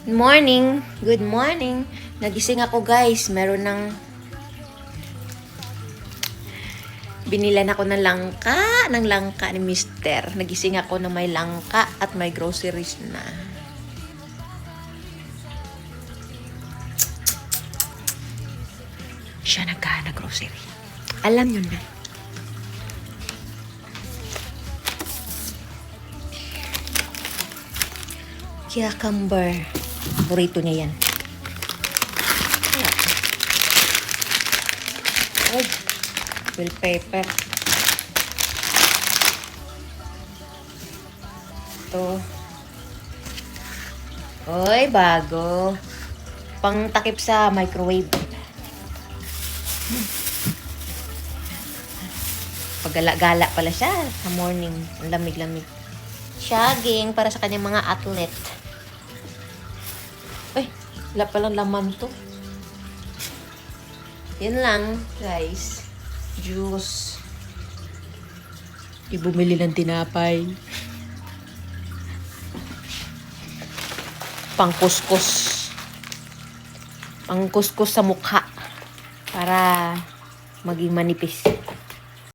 Morning! Good morning! Nagising ako guys. Meron ng... Binilan ako ng langka ni Mister. Nagising ako na may langka at may groceries na. Siya nagka-grocery. Alam nyo na. Cucumber. Paborito niya yan. Oh, bell pepper. Ito. Oy, bago. Pang takip sa microwave. Paggala-gala pala siya sa morning. Ang lamig-lamig. Jogging para sa kanyang mga athlete. Ay, wala palang laman to. Yan lang, guys. Juice. Bumili ng tinapay. Pangkuskus. Pangkuskus sa mukha. Para maging manipis.